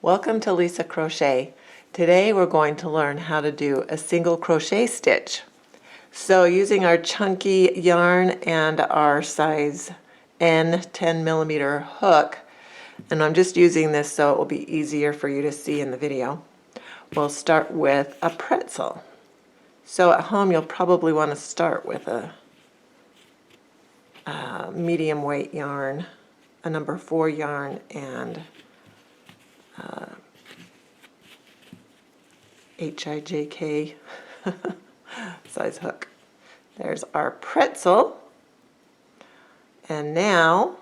Welcome to Lisa Crochet. Today we're going to learn how to do a single crochet stitch. So using our chunky yarn and our size N 10mm hook, and I'm just using this so it will be easier for you to see in the video, we'll start with a pretzel. So at home you'll probably want to start with a medium weight yarn, a number 4 yarn, and HIJK size hook. There's our pretzel. And now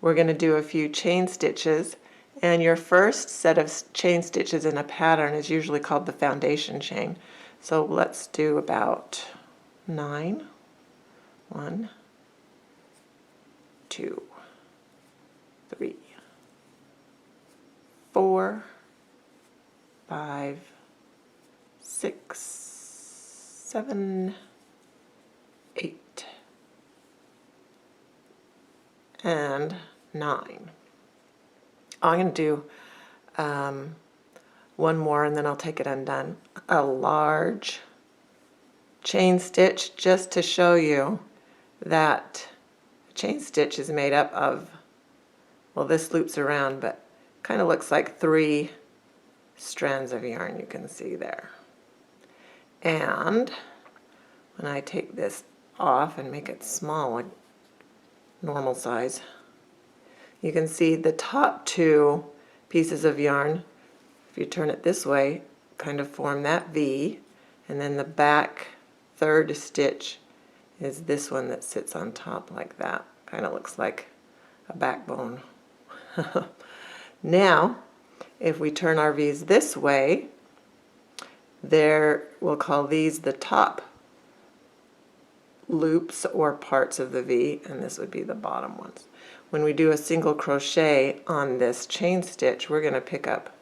we're going to do a few chain stitches, and your first set of chain stitches in a pattern is usually called the foundation chain. So let's do about 9. 1, 2, 3, 4, 5, 6, 7, 8, and 9. I'm going to do one more and then I'll take it undone. A large chain stitch, just to show you that a chain stitch is made up of, well, this loops around, but kind of looks like 3 strands of yarn, you can see there. And when I take this off and make it small, like normal size, you can see the top 2 pieces of yarn, if you turn it this way, kind of form that V, and then the back 3rd stitch is this one that sits on top like that. Kind of looks like a backbone. Now, if we turn our V's this way, we'll call these the top loops or parts of the V, and this would be the bottom ones. When we do a single crochet on this chain stitch, we're going to pick up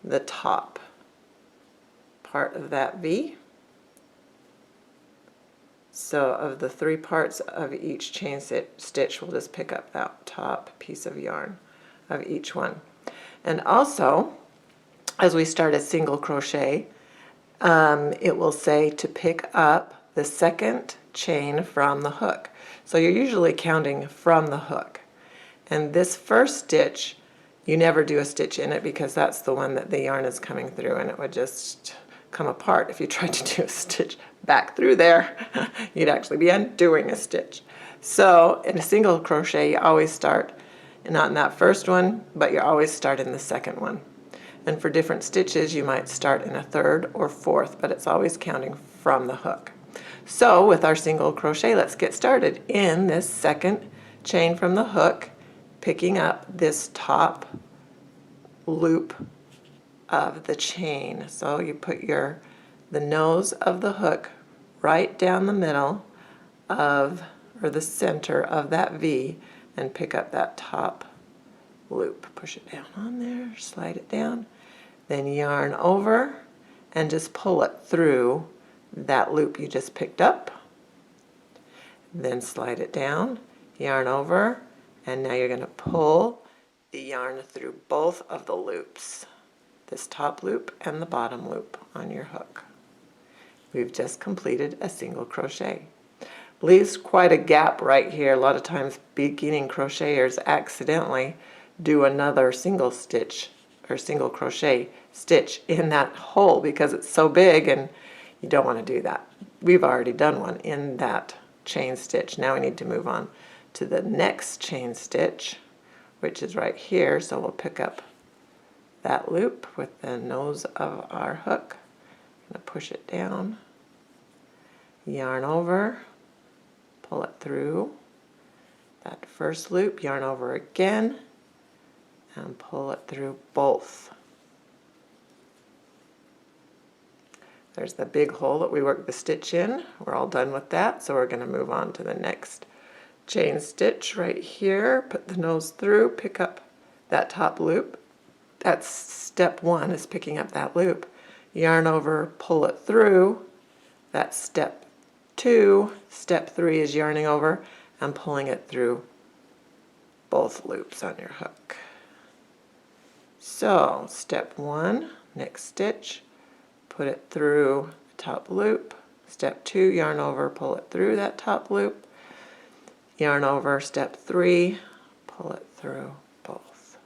the top part of that V. So of the 3 parts of each chain stitch, we'll just pick up that top piece of yarn of each one. And also, as we start a single crochet, it will say to pick up the 2nd chain from the hook. So you're usually counting from the hook. And this first stitch, you never do a stitch in it because that's the one that the yarn is coming through, and it would just come apart if you tried to do a stitch back through there. You'd actually be undoing a stitch. So in a single crochet, you always start not in that first one, but you always start in the 2nd one. And for different stitches, you might start in a 3rd or 4th, but it's always counting from the hook. So with our single crochet, let's get started in this 2nd chain from the hook, picking up this top loop of the chain. So you put the nose of the hook right down the middle of, or the center of that V, and pick up that top loop. Push it down on there, slide it down, then yarn over and just pull it through that loop you just picked up. Then slide it down, yarn over, and now you're going to pull the yarn through both of the loops, this top loop and the bottom loop on your hook. We've just completed a single crochet. Leaves quite a gap right here. A lot of times beginning crocheters accidentally do another single stitch or single crochet stitch in that hole because it's so big, and you don't want to do that. We've already done one in that chain stitch. Now we need to move on to the next chain stitch, which is right here. So we'll pick up that loop with the nose of our hook. I'm going to push it down, yarn over, pull it through that first loop, yarn over again, and pull it through both. There's the big hole that we worked the stitch in. We're all done with that, so we're going to move on to the next chain stitch right here. Put the nose through, pick up that top loop. That's step 1, is picking up that loop. Yarn over, pull it through. That's step 2. Step 3 is yarning over and pulling it through both loops on your hook. So step 1, next stitch, put it through the top loop. Step 2, yarn over, pull it through that top loop. Yarn over, step 3, pull it through both.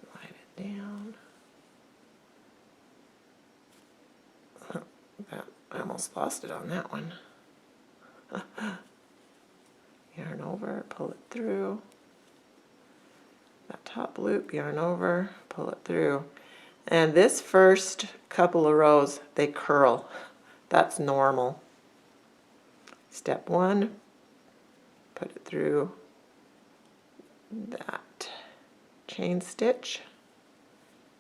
Slide it down. I almost lost it on that one. Yarn over, pull it through. That top loop, yarn over, pull it through. And this first couple of rows, they curl. That's normal. Step 1, put it through that chain stitch.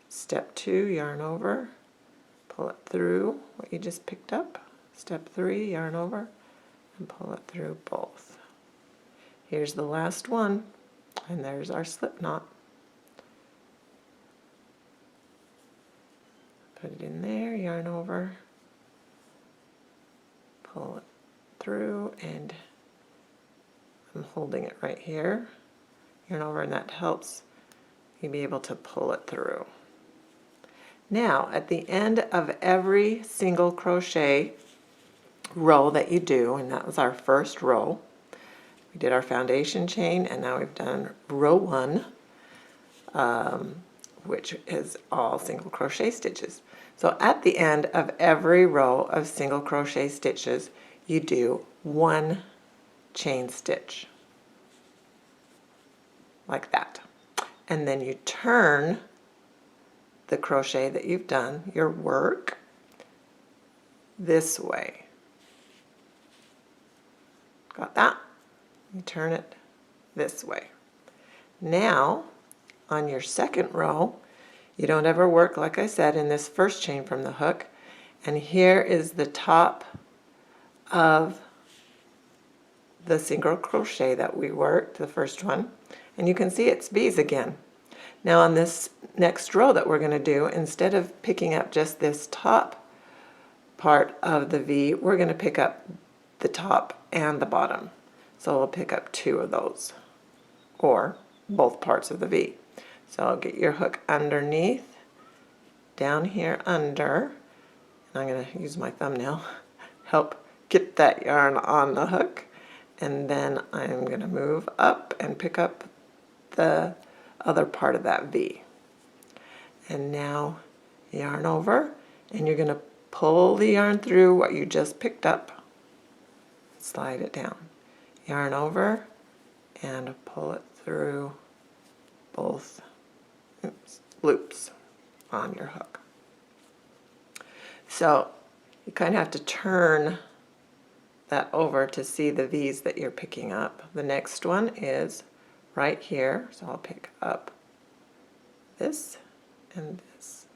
Step 2, yarn over, pull it through what you just picked up. Step 3, yarn over, and pull it through both. Here's the last one, and there's our slip knot. Put it in there, yarn over, pull it through, and I'm holding it right here. Yarn over, and that helps you be able to pull it through. Now, at the end of every single crochet row that you do, and that was our first row, we did our foundation chain, and now we've done row 1, which is all single crochet stitches. So at the end of every row of single crochet stitches, you do 1 chain stitch, like that. And then you turn the crochet that you've done, your work, this way. Got that? You turn it this way. Now, on your second row, you don't ever work, like I said, in this first chain from the hook. And here is the top of the single crochet that we worked, the first one. And you can see it's bees again. Now on this next row that we're going to do, instead of picking up just this top part of the V, we're going to pick up the top and the bottom. So we'll pick up 2 of those, or both parts of the V. So I'll get your hook underneath, down here under, and I'm going to use my thumbnail, help get that yarn on the hook, and then I'm going to move up and pick up the other part of that V. And now yarn over, and you're going to pull the yarn through what you just picked up, slide it down, yarn over, and pull it through both loops on your hook. So you kind of have to turn that over to see the V's that you're picking up. The next one is right here, so I'll pick up this and this.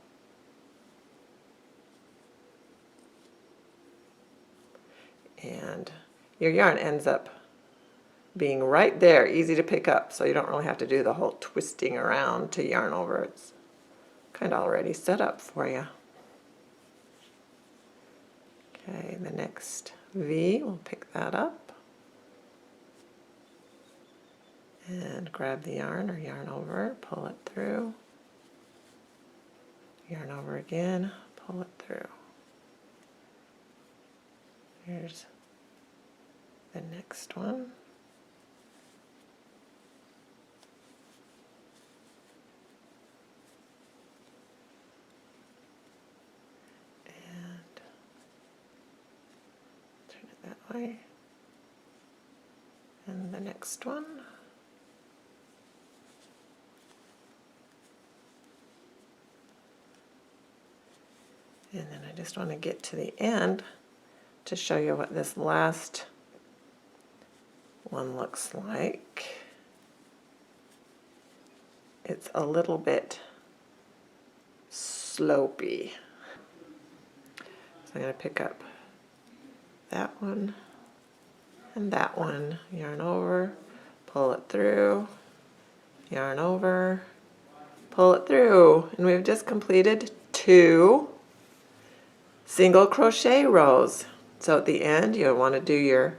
And your yarn ends up being right there, easy to pick up, so you don't really have to do the whole twisting around to yarn over. It's kind of already set up for you. Okay, the next V, we'll pick that up and grab the yarn or yarn over, pull it through, yarn over again, pull it through. Here's the next one. Way. And the next one. And then I just want to get to the end to show you what this last one looks like. It's a little bit slopey. So I'm going to pick up that one and that one, yarn over, pull it through, yarn over, pull it through, and we've just completed 2 single crochet rows. So at the end you'll want to do your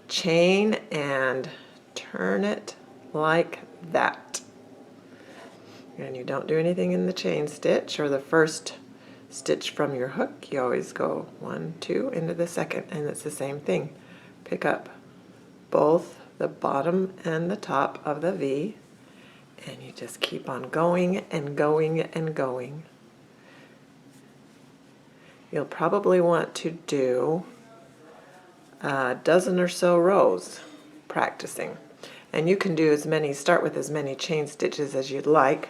chain and turn it like that. And you don't do anything in the chain stitch or the first stitch from your hook. You always go 1, 2 into the second, and it's the same thing. Pick up both the bottom and the top of the V, and you just keep on going and going and going. You'll probably want to do a dozen or so rows practicing, and you can do as many, start with as many chain stitches as you'd like.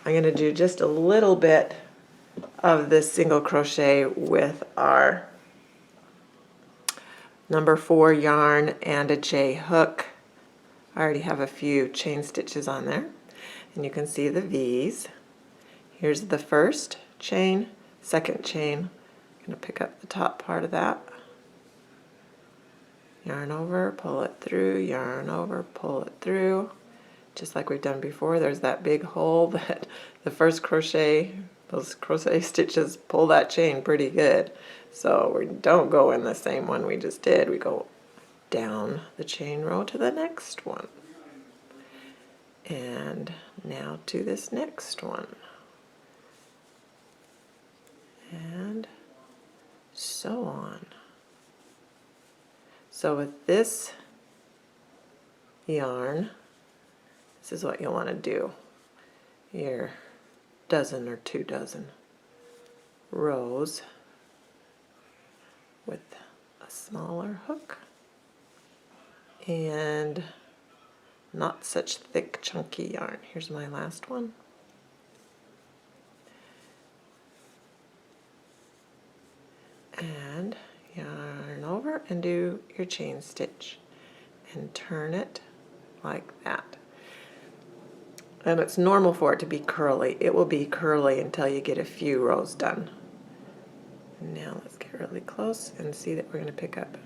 I'm going to do just a little bit of this single crochet with our number 4 yarn and a J hook. I already have a few chain stitches on there, and you can see the V's. Here's the first chain, second chain. I'm going to pick up the top part of that. Yarn over, pull it through, yarn over, pull it through. Just like we've done before, there's that big hole that the first crochet, those crochet stitches pull that chain pretty good. So we don't go in the same one we just did. We go down the chain row to the next one. And now to this next one. And so on. So with this yarn, this is what you'll want to do. Your dozen or 2 dozen rows with a smaller hook and not such thick chunky yarn. Here's my last one. And yarn over and do your chain stitch and turn it like that. And it's normal for it to be curly. It will be curly until you get a few rows done. Now let's get really close and see that we're going to pick up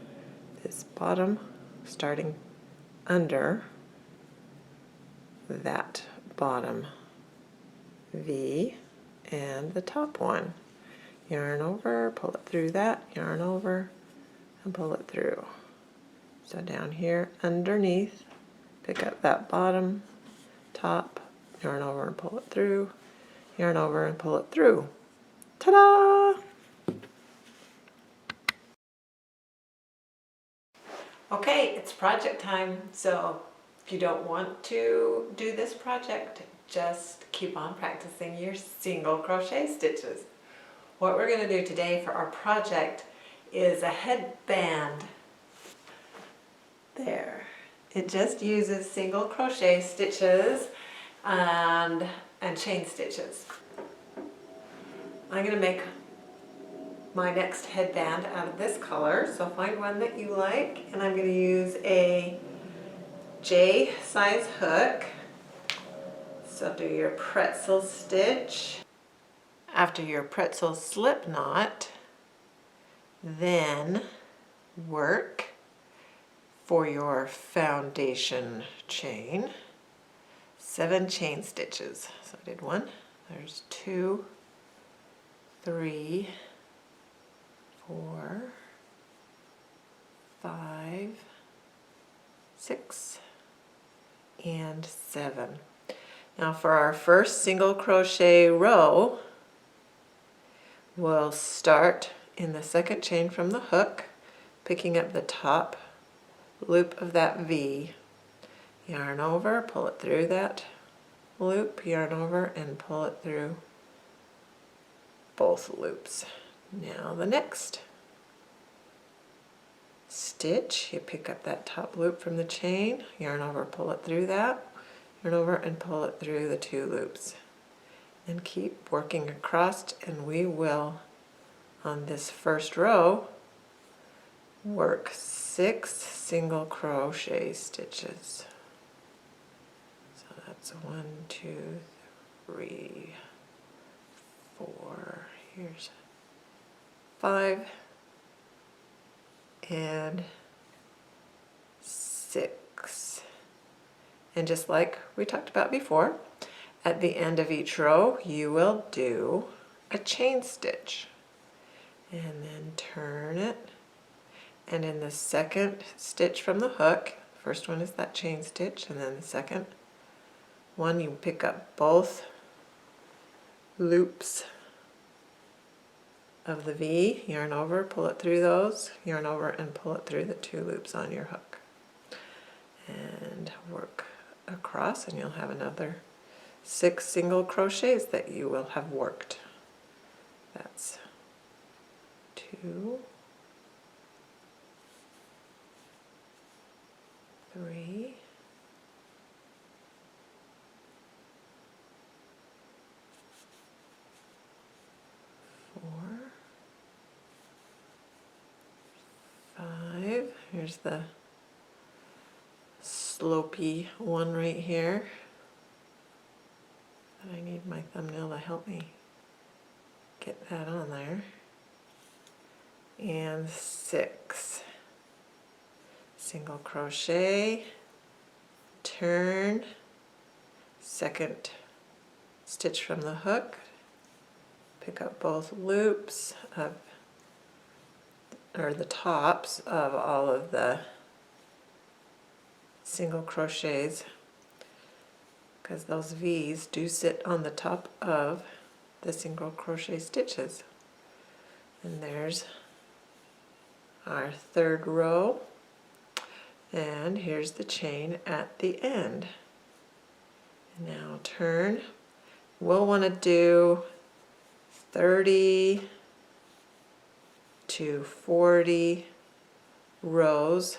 this bottom, starting under that bottom V and the top one. Yarn over, pull it through that, yarn over, and pull it through. So down here underneath, pick up that bottom, top, yarn over and pull it through, yarn over and pull it through. Ta-da! Okay, it's project time, so if you don't want to do this project, just keep on practicing your single crochet stitches. What we're going to do today for our project is a headband. There. It just uses single crochet stitches and chain stitches. I'm going to make my next headband out of this color, so find one that you like, and I'm going to use a J size hook. So do your pretzel stitch. After your pretzel slip knot, then work for your foundation chain, 7 chain stitches. So I did 1, there's 2, 3, 4, 5, 6, and 7. Now for our first single crochet row, we'll start in the second chain from the hook, picking up the top loop of that V. Yarn over, pull it through that loop, yarn over and pull it through both loops. Now the next stitch, you pick up that top loop from the chain, yarn over, pull it through that, yarn over and pull it through the 2 loops. And keep working across, and we will, on this first row, work 6 single crochet stitches. So that's 1, 2, 3, 4, here's 5, and 6. And just like we talked about before, at the end of each row you will do a chain stitch and then turn it, and in the second stitch from the hook, First one is that chain stitch, and then the second one you pick up both loops of the V, yarn over, pull it through those, yarn over and pull it through the 2 loops on your hook. And work across, and you'll have another 6 single crochets that you will have worked. That's 2, 3, 4, 5. Here's the slopey one right here. But I need my thumbnail to help me get that on there. And 6. Single crochet, turn, second stitch from the hook, pick up both loops of, or the tops of all of the single crochets, because those V's do sit on the top of the single crochet stitches. And there's our 3rd row, and here's the chain at the end. And now turn. We'll want to do 30 to 40 rows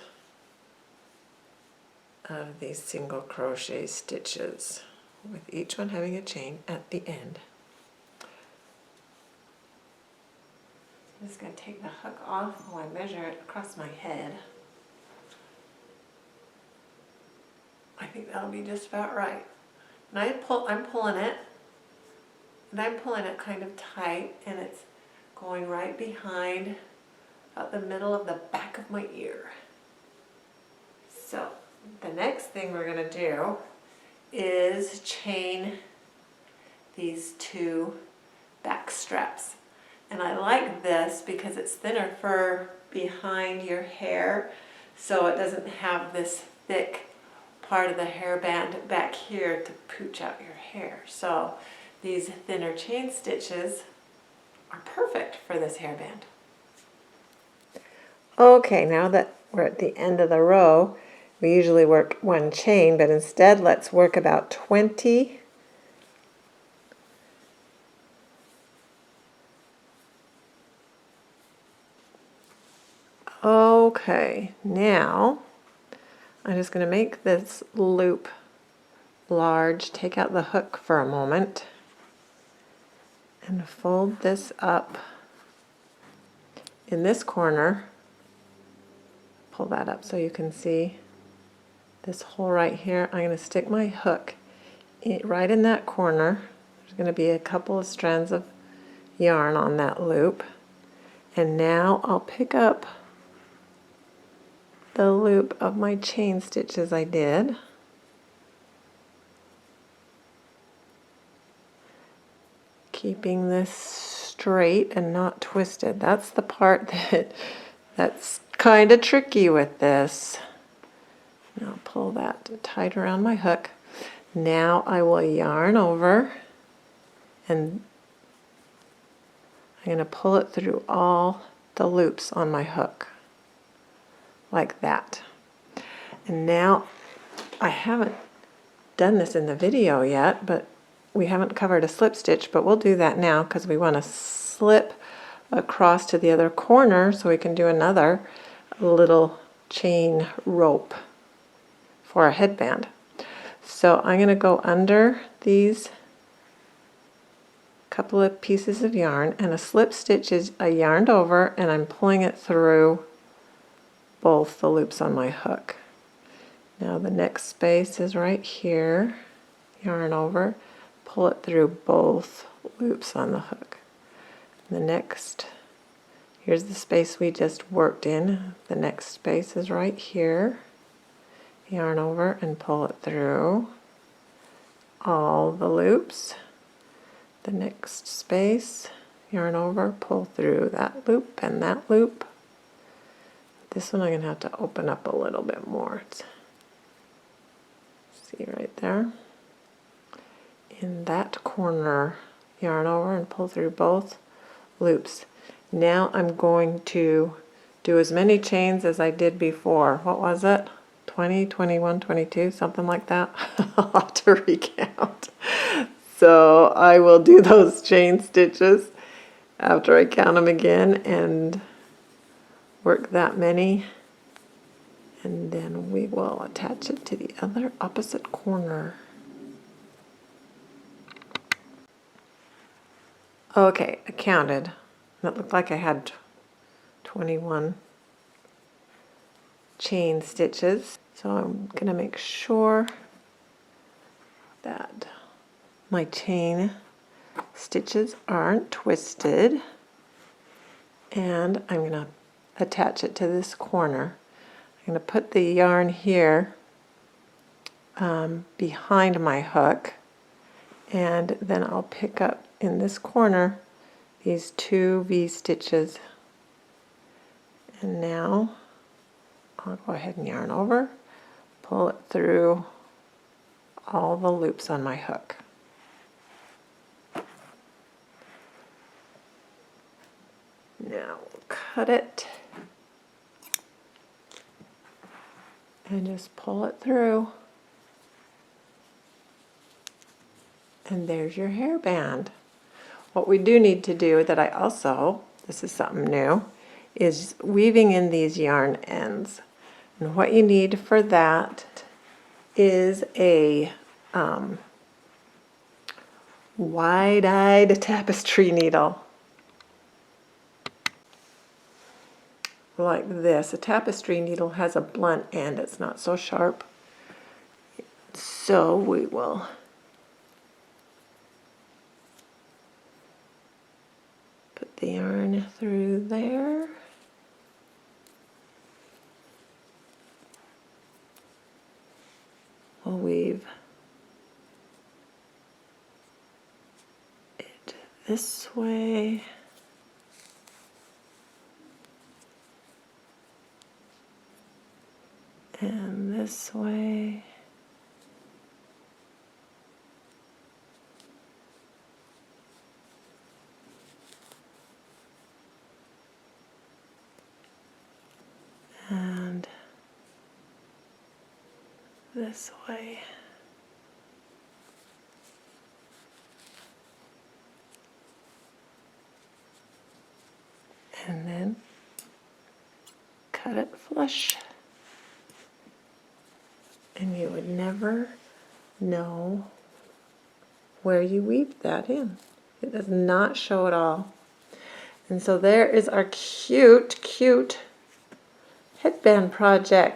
of these single crochet stitches, with each one having a chain at the end. I'm just going to take the hook off while I measure it across my head. I think that'll be just about right. And I'm pulling it, and I'm pulling it kind of tight, and it's going right behind, about the middle of the back of my ear. So the next thing we're going to do is chain these 2 back straps. And I like this because it's thinner fur behind your hair, so it doesn't have this thick part of the hairband back here to pooch out your hair. So these thinner chain stitches are perfect for this hairband. Okay, now that we're at the end of the row, we usually work 1 chain, but instead let's work about 20 Okay, now I'm just going to make this loop large, take out the hook for a moment, and fold this up in this corner. Pull that up so you can see this hole right here. I'm going to stick my hook right in that corner. There's going to be a couple of strands of yarn on that loop. And now I'll pick up the loop of my chain stitches I did. Keeping this straight and not twisted. That's the part that's kind of tricky with this. Now pull that tight around my hook. Now I will yarn over, and I'm going to pull it through all the loops on my hook, like that. And now I haven't done this in the video yet, but we haven't covered a slip stitch, but we'll do that now because we want to slip across to the other corner so we can do another little chain rope for a headband. So I'm going to go under these couple of pieces of yarn, and a slip stitch is I yarned over and I'm pulling it through both the loops on my hook. Now the next space is right here, yarn over, pull it through both loops on the hook. The next, here's the space we just worked in. The next space is right here, yarn over and pull it through all the loops. The next space, yarn over, pull through that loop and that loop. This one I'm going to have to open up a little bit more. It's See right there? In that corner, yarn over and pull through both loops. Now I'm going to do as many chains as I did before. What was it? 20, 21, 22, something like that. I'll have to recount. So I will do those chain stitches after I count them again and work that many. And then we will attach it to the other opposite corner. Okay, I counted. It looked like I had 21 chain stitches. So I'm going to make sure that my chain stitches aren't twisted. And I'm going to attach it to this corner. I'm going to put the yarn here behind my hook, and then I'll pick up in this corner these 2 V-stitches. And now I'll go ahead and yarn over, pull it through all the loops on my hook. Now we'll cut it and just pull it through. And there's your hairband. What we do need to do that I also, this is something new, is weaving in these yarn ends. And what you need for that is a wide-eyed tapestry needle. Like this. A tapestry needle has a blunt end. It's not so sharp. So we will put the yarn through there. We'll weave it this way. And this way. And this way. And then cut it flush. And you would never know where you weaved that in. It does not show at all. And so there is our cute, cute headband project.